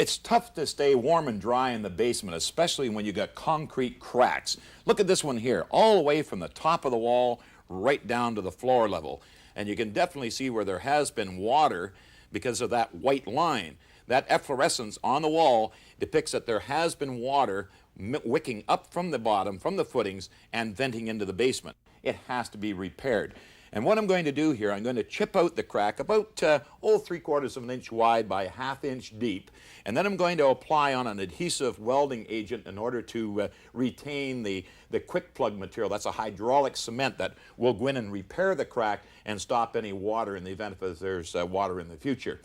It's tough to stay warm and dry in the basement, especially when you got concrete cracks. Look at this one here, all the way from the top of the wall right down to the floor level. And you can definitely see where there has been water because of that white line. That efflorescence on the wall depicts that there has been water wicking up from the bottom, from the footings, and venting into the basement. It has to be repaired. And what I'm going to do here, I'm going to chip out the crack about 3/4 of an inch wide by 1/2 inch deep, and then I'm going to apply on an adhesive welding agent in order to retain the quick plug material. That's a hydraulic cement that will go in and repair the crack and stop any water in the event if there's water in the future.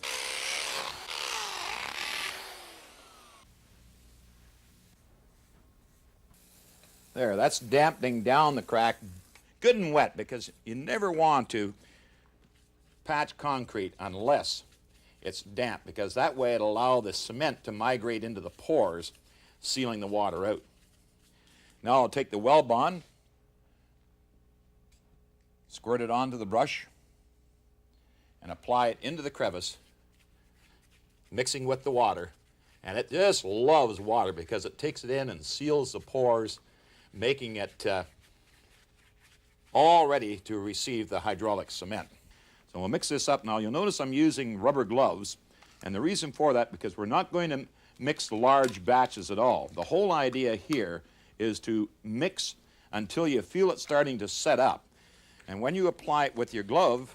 There, that's dampening down the crack good and wet, because you never want to patch concrete unless it's damp, because that way it'll allow the cement to migrate into the pores, sealing the water out. Now I'll take the Weldbond, squirt it onto the brush, and apply it into the crevice, mixing with the water. And it just loves water because it takes it in and seals the pores, making it all ready to receive the hydraulic cement. So we'll mix this up now. You'll notice I'm using rubber gloves, and the reason for that, because we're not going to mix large batches at all. The whole idea here is to mix until you feel it starting to set up. And when you apply it with your glove,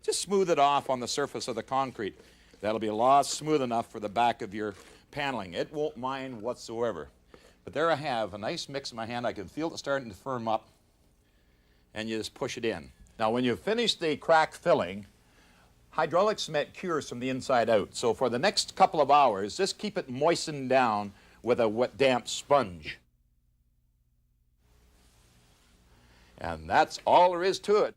just smooth it off on the surface of the concrete. That'll be a lot smooth enough for the back of your paneling. It won't mind whatsoever. But there I have a nice mix in my hand. I can feel it starting to firm up, and you just push it in. Now when you finish the crack filling, hydraulic cement cures from the inside out. So for the next couple of hours, just keep it moistened down with a wet, damp sponge. And that's all there is to it.